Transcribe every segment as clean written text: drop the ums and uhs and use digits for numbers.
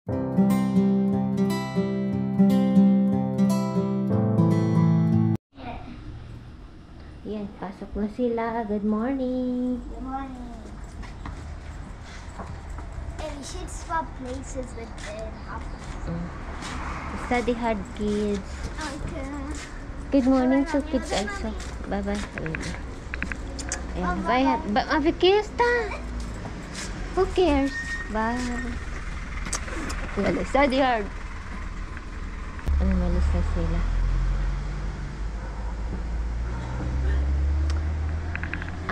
Yan, pasok na sila. Good morning. Good morning. And we should swap places with the Study hard, kids. Okay. Good morning to kids also. Bye-bye. Ayan, bye. Happy Fiesta. Who cares? Bye. Well, study hard. Ano, malis na sila.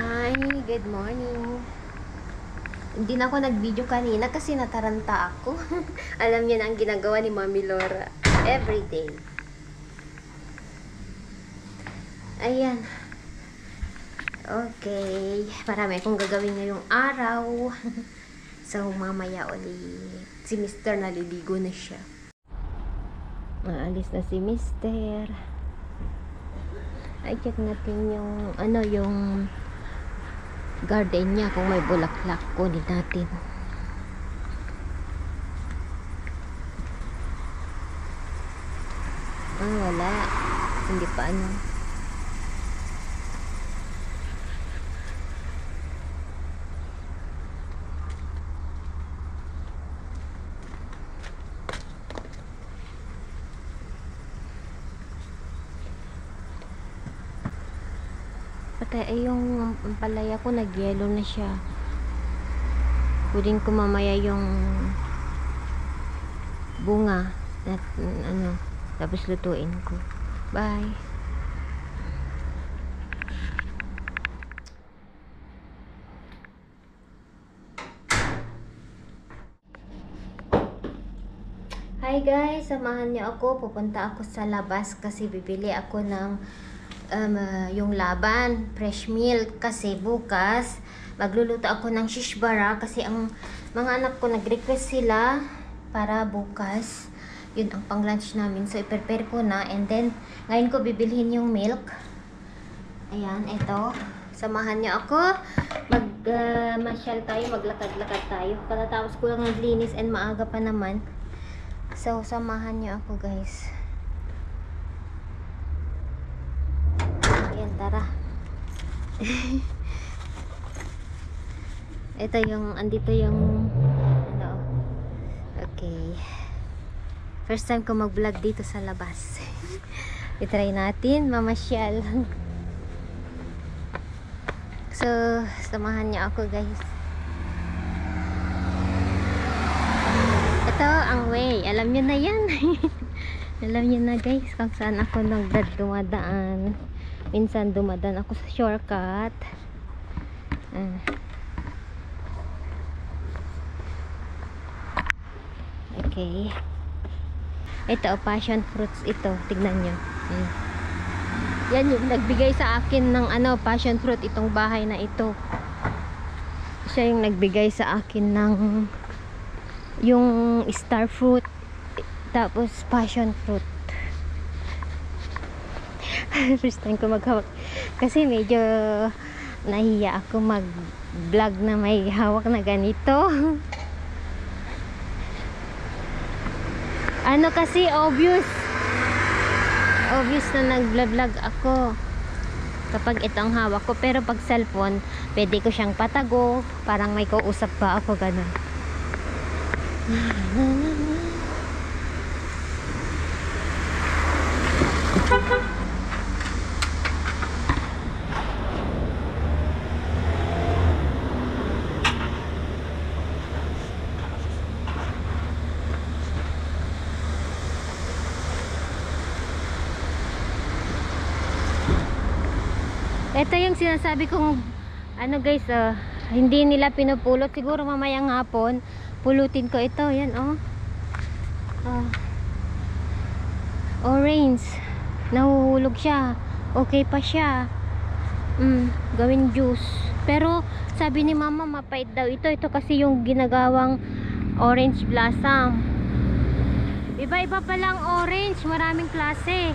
Ay, good morning. Hindi na ako nag-video kanina kasi nataranta ako. Alam niya na ang ginagawa ni Mami Laura. Everyday. Ayan. Okay. Marami akong gagawin ngayong araw. So, mamaya ulit. Si Mr. naliligo na siya. Naalis na si Mr. Ay, check natin yung, yung garden niya. Kung may bulaklak, kunin natin. Wala. Hindi pa patay ay yung palaya ko nag-yellow na siya. Kunin ko mamaya yung bunga at tapos lutuin ko. Bye. Hi guys, samahan niyo ako. Pupunta ako sa labas kasi bibili ako ng yung laban, fresh milk, kasi bukas magluluto ako ng shishbara kasi ang mga anak ko nag-request sila para bukas yun ang pang lunch namin, so i-prepare ko na, and then ngayon ko bibilhin yung milk. Ayan, eto, samahan niyo ako, masyal tayo, maglakad-lakad tayo, katatapos ko lang naglinis and maaga pa naman, so samahan niyo ako guys. Tara. Ito yung, andito yung okay, first time ko mag vlog dito sa labas. I-try natin mamasyal. So samahan niyo ako guys. Ito ang way, alam niyo na yan. Alam niyo na guys kung saan ako dumadaan. Minsan dumadaan ako sa shortcut. Okay. Ito, passion fruits ito. Tignan nyo. Yan yung nagbigay sa akin ng passion fruit. Itong bahay na ito. Siya yung nagbigay sa akin ng yung star fruit. Tapos passion fruit. First time ko maghawak kasi medyo nahiya ako mag vlog na may hawak na ganito. Kasi obvious na nag vlog ako kapag itong hawak ko, pero pag cellphone pwede ko siyang patago, parang may kausap pa ako, ganun. Ito yung sinasabi kong guys, hindi nila pinupulot, siguro mamayang hapon pulutin ko ito. Yan orange, nahuhulog siya, okay pa siya, gawin juice, pero sabi ni mama mapait daw ito kasi yung ginagawang orange blossom. Iba-iba palang orange, maraming klase.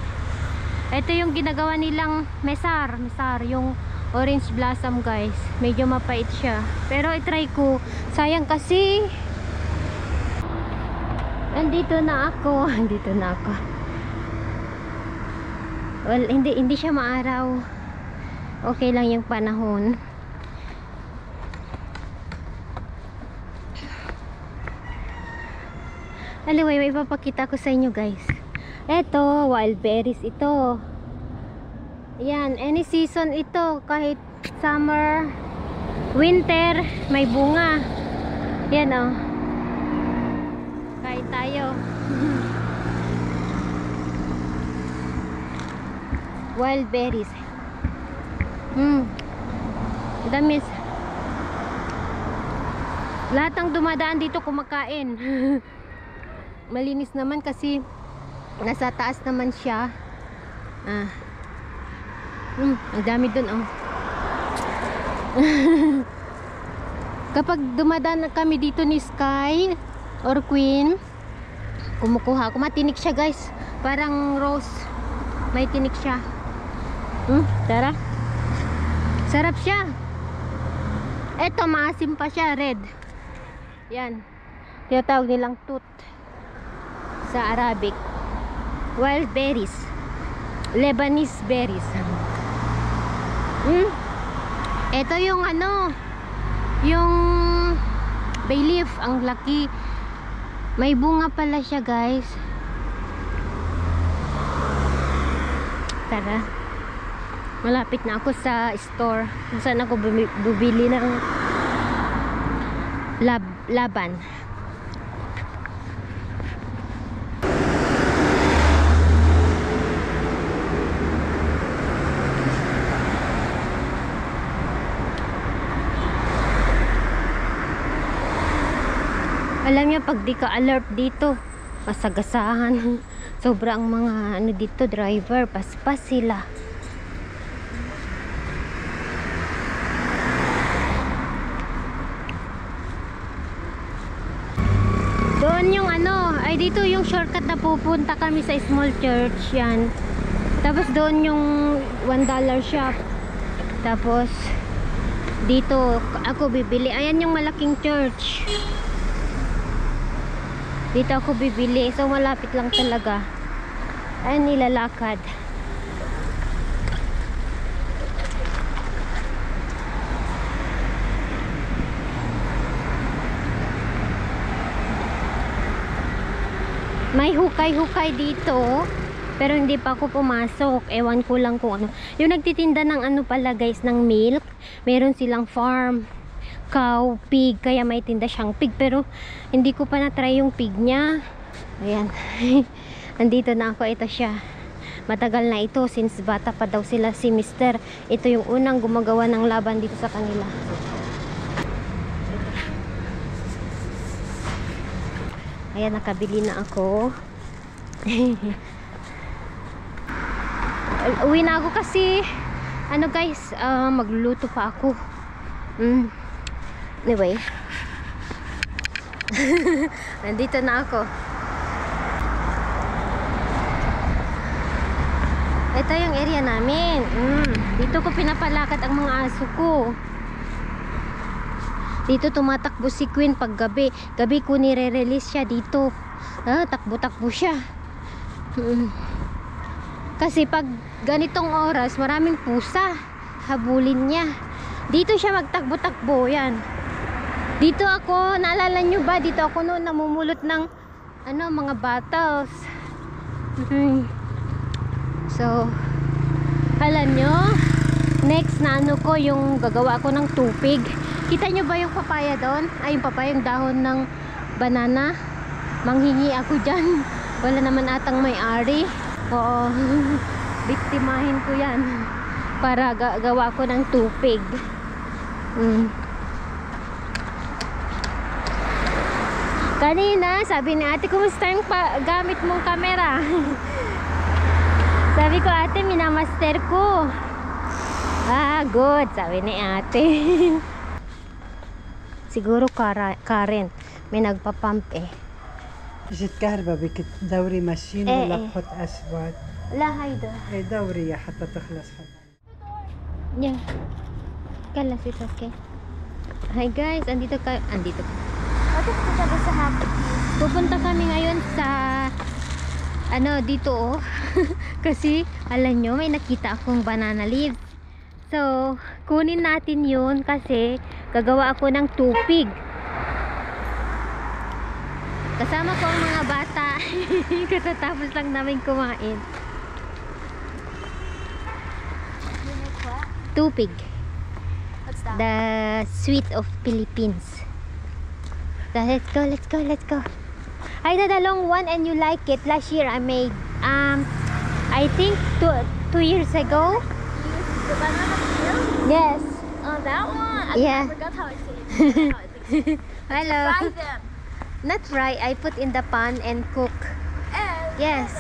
Ito yung ginagawa nilang mesar, yung orange blossom guys. Medyo mapait siya, pero i-try ko. Sayang kasi Andito na ako. Andito na ako. Well, hindi siya maaraw. Okay lang yung panahon. Anyway, may ipapakita ko sa inyo guys. Eto, wild berries ito. Yan, any season ito. Kahit summer, winter, may bunga. Yan oh. Kahit tayo. Wild berries. Damis. Lahat ng dumadaan dito kumakain. Malinis naman kasi nasa taas naman siya. Ang dami dun oh. Kapag dumadaan kami dito ni Sky or Queen, kumukuha ako. Matinik siya guys, parang rose. May tinik siya. Tara. Sarap siya. Eto, maasim pa siya, red. Yan, tinatawag nilang tooth sa Arabic. Wild berries, Lebanese berries. Ito yung ano, yung bay leaf, ang laki. May bunga pala siya guys. Tara, malapit na ako sa store kung saan ako bubili ng laban. Alam niyo, pag di ka alert dito, masagasahan. Sobrang mga ano dito, driver, paspas sila. Doon yung ano, ay dito yung shortcut na pupunta kami sa small church, yan. Tapos doon yung $1 shop. Tapos dito ako bibili. Ayan yung malaking church. Dito ako bibili. So malapit lang talaga. Ayan, nilalakad. May hukay-hukay dito. Pero hindi pa ako pumasok. Ewan ko lang kung ano. Yung nagtitinda ng ano pala guys, ng milk. Meron silang farm. Cow, pig, kaya may tinda siyang pig, pero hindi ko pa na-try yung pig niya. Ayan. Andito na ako, ito siya. Matagal na ito, since bata pa daw sila si Mister. Ito yung unang gumagawa ng laban dito sa kanila. Ayan, nakabili na ako. Uwi na ako kasi ano guys, magluluto pa ako. Anyway, nandito na ako. Ito yung area namin. Dito ko pinapalakad ang mga aso ko. Dito tumatakbo si Queen pag gabi. Gabi ko nire-release siya dito. Takbo-takbo siya. Kasi pag ganitong oras, maraming pusa. Habulin niya. Dito siya magtakbo-takbo. Yan. Dito ako, naalala nyo ba? Dito ako noon namumulot ng ano, mga bottles. So, alam nyo, next na ano ko, yung gagawa ko ng tupig. Kita nyo ba yung papaya doon? Ay, yung papaya, yung dahon ng banana. Manghingi ako dyan. Wala naman atang may-ari. Oo, biktimahin ko yan para gawa ko ng tupig. Kanina, sabi ni ate, kumusta yung gamit mong camera? Sabi ko, ate, minamaster ko. Good, sabi ni ate. Siguro current. May nagpapump eh. اجت كهرباء بدك تدوري ماشين ولا تحط اسود؟ لا هيدا. ايه دوري حتى تخلص. Yeah. Kalas, it's okay. Hi guys, andito. What if kita bisa have Pupunta kami ngayon sa ano dito oh. Kasi alam nyo may nakita akong banana leaves. So kunin natin yun kasi gagawa ako ng tupig. Kasama ko ang mga bata. Katatapos lang namin kumain. Tupig. What's that? The sweet of Philippines. Let's go, let's go, let's go. I did a long one and you like it. Last year I made I think two years ago. The banana peel? Yes. Oh, that one? Yeah. I forgot how I say it. Hello. Fry them. Not fry, I put in the pan and cook. And Yes.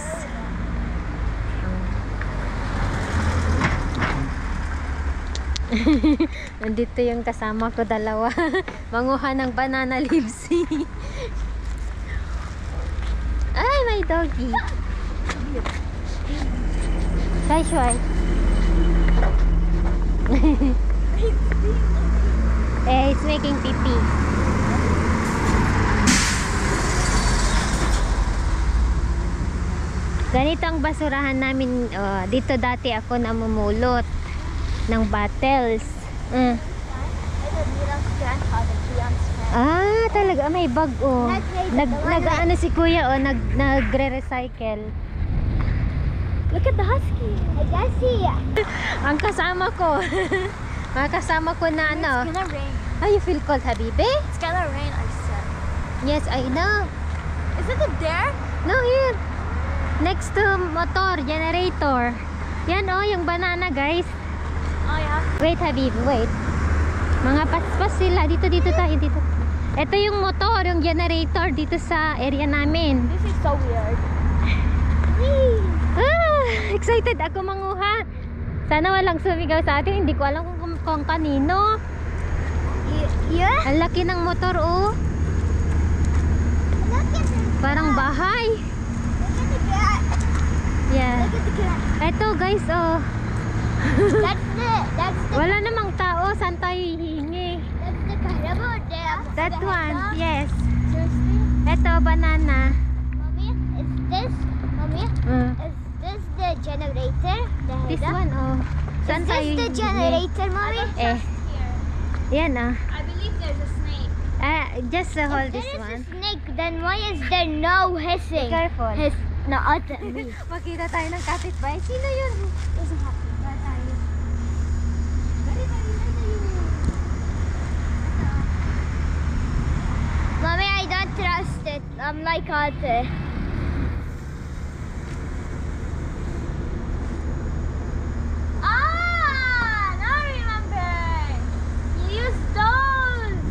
Nandito yung kasama ko dalawa. Manguha ng banana leaves. Ay, my doggy. Shy, shy. It's making pee-pee. Ganito ang basurahan namin. Dito dati ako namumulot ng bottles. Talaga may bag oh. Nag-ano si kuya oh, nagre-recycle. look at the husky. I can see. Ang kasama ko. Mga kasama ko na ano. It's gonna rain. Oh, you feel cold, Habibi? It's gonna rain, I said. Yes, I know. Isn't it there? No, here. Next to motor, generator. Yan oh, yung banana guys. Oh, yeah. Wait, Habib, wait. Mga paspas sila. Dito tayo, dito. Ito yung motor, yung generator dito sa area namin. This is so weird. Excited ako manguha. Sana walang sumigaw sa atin. Hindi ko alam kung kanino. Yeah? Ang laki ng motor, oh. Look at the Parang bahay. Look at the cat. Yeah. Look at the cat. Ito, guys, oh. That's the Wala namang tao. Saan tayo hihingi? That's the carnival dam. That The one, hedgehog. yes. Seriously? Ito, banana. Mommy, is this the generator? The This hedgehog? one, oh. Saan Is tayo this the hihingi? generator, mommy? Eh, yan, oh. I believe there's a snake. Just hold If this there is one. a snake, then why is there no hissing? Be careful. No, at me. Makita tayo ng kapitbahay. Sino yun? Doesn't have to. Mommy, I don't trust it. I'm like Ate. Now I remember. You use those.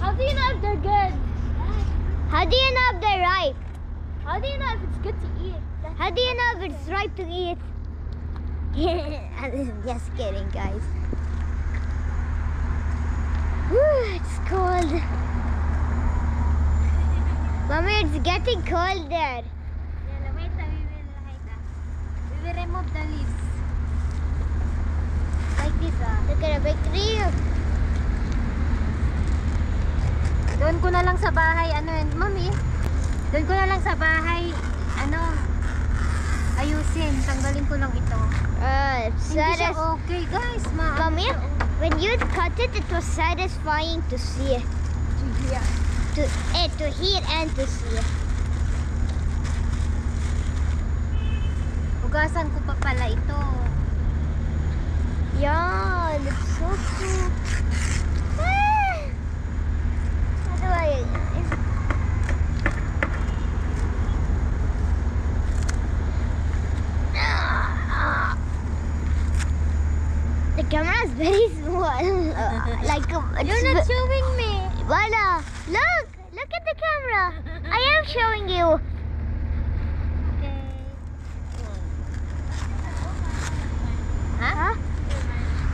How do you know if they're good? How do you know if they're ripe? How do you know if it's good to eat? How do you know if it's ripe to eat? Just kidding, guys. Woo, it's cold. Mommy, it's getting colder. Wait, we will remove the leaves. Like this, ah. Look at a big tree. Doon ko na lang sa bahay, ano yun, mami? Doon ko na lang sa bahay, ano, ayusin. Tanggalin ko lang ito. It's Hindi siya okay, guys. Mommy, when you cut it, it was satisfying to see. To hear and to see. Ugasan ko pa pala ito. Yeah, it's so cool. How do I? The camera is very small. You're not showing me. Wala, look at the camera. I am showing you. Okay. Huh?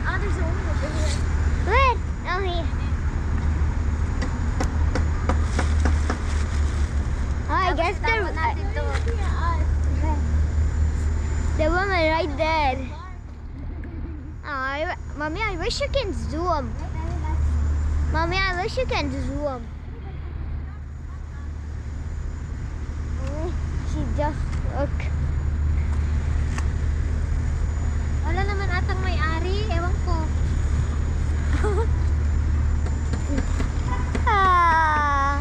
Oh, there's only a big one. Where? Oh, here. Oh, I guess Tapos natin to. the woman right there. Oh, Mommy, I wish you can zoom. Mommy, I wish you can zoom. just look. Wala naman atang may-ari. Ewan ko. Ah.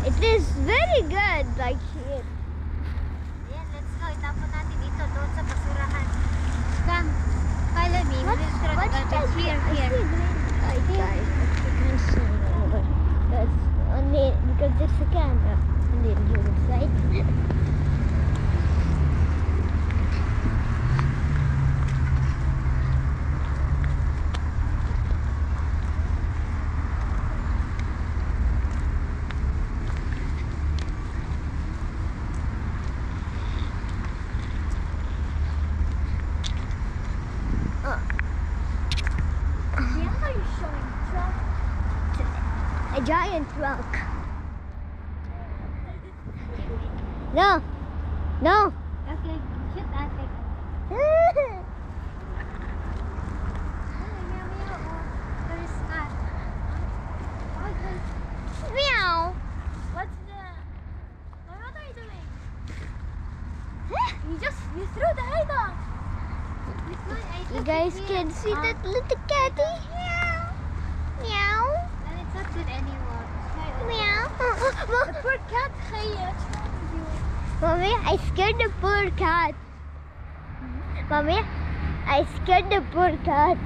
It is very good, like here. Ayan, let's go. Itapon natin ito doon sa basurahan. Come. Follow me. What's that? Here, I here. see green light, guys. You can see it. That's only because it's a camera. And then you inside. A giant truck. No. No. Okay, shoot ate. Meow. What are you doing? You threw the head off. You guys can see that little catty. Meow. Meow. And it's not good anymore. Meow. The poor cat. Hey, what's wrong with you? Mommy, I scared the poor cat. Mommy, I scared the poor cat.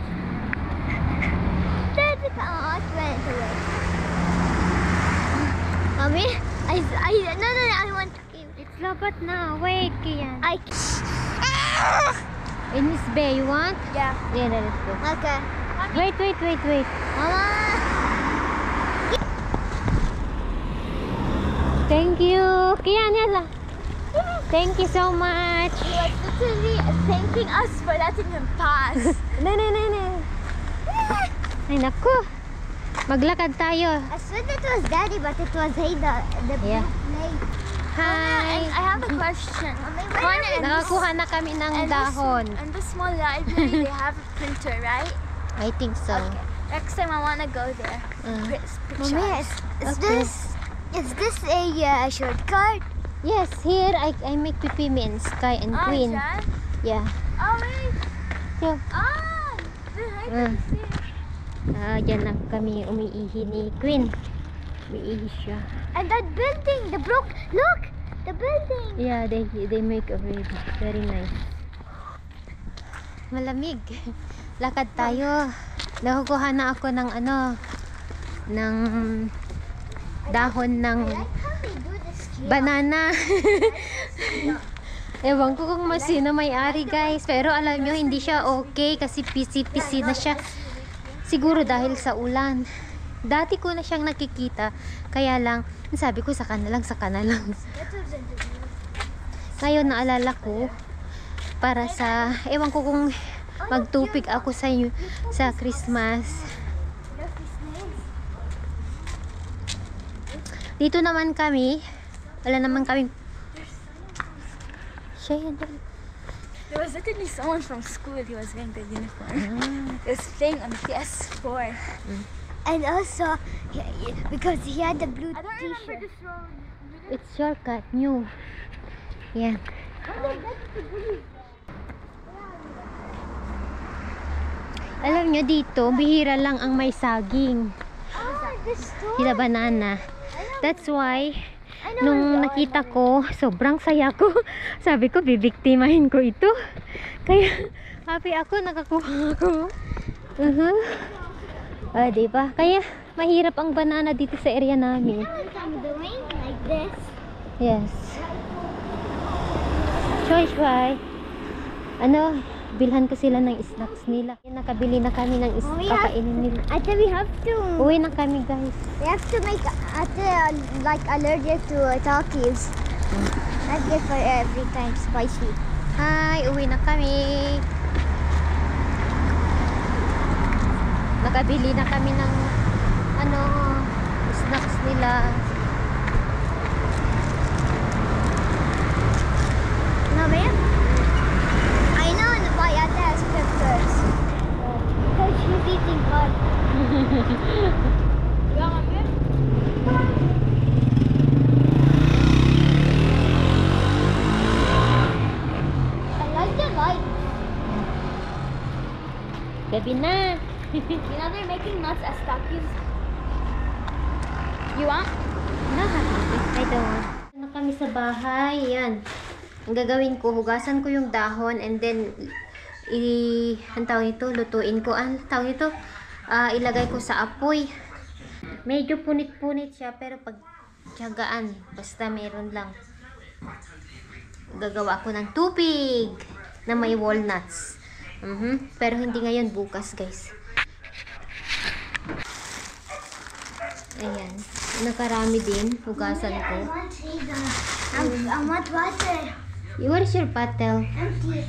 There's a cat. It went away. Mommy, no, I want to keep. It's lobat na. Wait, Kian. I. In Miss Bay, you want? Yeah. Yeah, let's go. Okay. Wait. Mama. Thank you. Kian, yala. Thank you so much. He was literally thanking us for letting him pass. No. Ay, naku. Maglakad tayo. I said it was Daddy, but it was Hayda. The blue Yeah. plate. Hi. I have a question. Mommy, where One are we? Nakakuha na kami ng dahon. In the small library, they have a printer, right? I think so. Next time I want to go there. Mommy, is this a shortcut? Yes, here I make pipimi and Sky and Queen. Dyan? Yeah. Oh, wait. So, Right dyan na kami umiihi ni Queen. Umiihi siya. And that building, look, the building. Yeah, they make a very nice. Malamig. Lakad tayo. Nakukuha na ako ng ng dahon ng How they do this here. banana. Ewan ko kung sino may-ari, guys. Pero alam nyo, hindi siya okay kasi pisi-pisi na siya. Siguro dahil sa ulan. Dati ko na siyang nakikita. Kaya lang, sabi ko, saka na lang. Ngayon, naalala ko, para sa, ewan ko kung magtupig ako sa Christmas. Dito naman kami, wala naman kaming There was literally someone from school who was wearing the uniform. He was playing on PS4. And also, because he had the blue I don't remember t-shirt. this road. It's shortcut, new. Yan. Alam nyo dito, bihira lang ang may saging. This store. Sila banana. That's why, nung nakita ko, sobrang saya ko. Sabi ko, bibiktimahin ko ito. Kaya, happy ako, nakakuha ako. Diba? Kaya, mahirap ang banana dito sa area namin. I'm doing like this. Yes. Choy. Bilhan ko sila ng snacks nila. Nakabili na kami ng kakainin nila. Ate, we have to. Uwi na kami, guys. We have to make Ate like allergic to Takis. Not good for every time spicy. Hi, uwi na kami. Nakabili na kami ng snacks nila. No, ma'am. I know why Ate has pictures. Because she's eating blood. I like the light. Gabi na. You know they're making nuts as Takis. You want? No, I don't want. Na kami sa bahay. Yan. Ang gagawin ko, hugasan ko yung dahon and then ang tawag ito, lutuin ko. Ang tawag ito, ilagay ko sa apoy. Medyo punit-punit siya pero pag tiyagaan, basta meron lang. Gagawa ko ng tubig na may walnuts. Pero hindi ngayon, bukas, guys. Ayan. Nakarami din. Hugasan ko. I want water. Where's your paddle? Empty.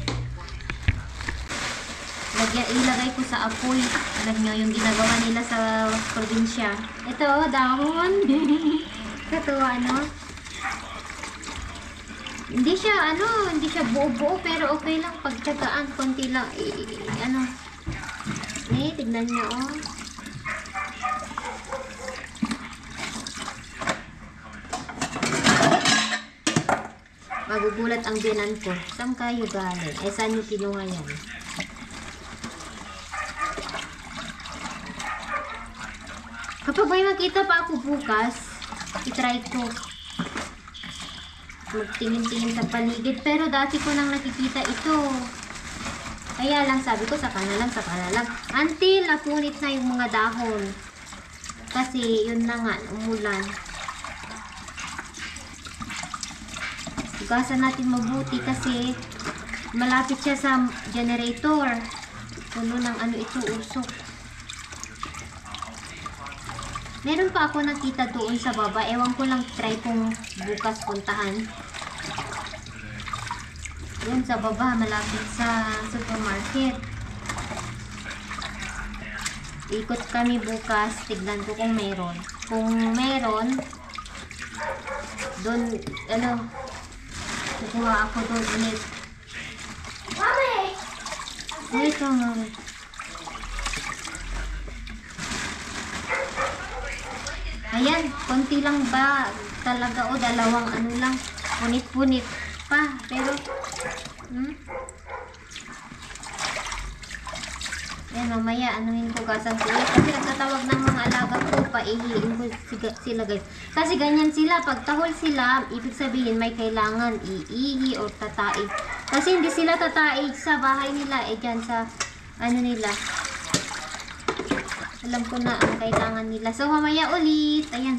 Ilagay ko sa apoy. Alam nyo, yung ginagawa nila sa probinsya. Ito, dahon. Ito, hindi siya buo-buo, pero okay lang. Pagtsagaan, konti lang. Tignan nyo, oh. Magugulat ang binan ko. Saan kayo galing? Saan nyo kinuha yan? Kapag may makita pa ako bukas, itry ko magtingin-tingin sa paligid. Pero dati ko nang nakikita ito. Kaya lang sabi ko, saka na lang. Until napunit na yung mga dahon. Kasi yun na nga, umulan. Hugasan natin mabuti kasi malapit siya sa generator. Puno ng ito, usok. Meron pa ako nakita doon sa baba. Ewan ko lang, try kong bukas puntahan. Doon sa baba, malapit sa supermarket. Ikot kami bukas. Tignan ko kung meron. Kung meron, doon, kukuha ako doon ulit. Mommy! Ito, Mami. Ayan, konti lang ba talaga o dalawang lang, punit-punit pa. Pero, yan, mamaya, hugasan ko ulit. Kasi nagtatawag ng mga alaga ko, paihiin ko sila, guys. Kasi ganyan sila, pag tahol sila, ibig sabihin may kailangan iihi o tataig. Kasi hindi sila tataig sa bahay nila, dyan sa, nila. Alam ko na ang kailangan nila. So, mamaya ulit. Ayan.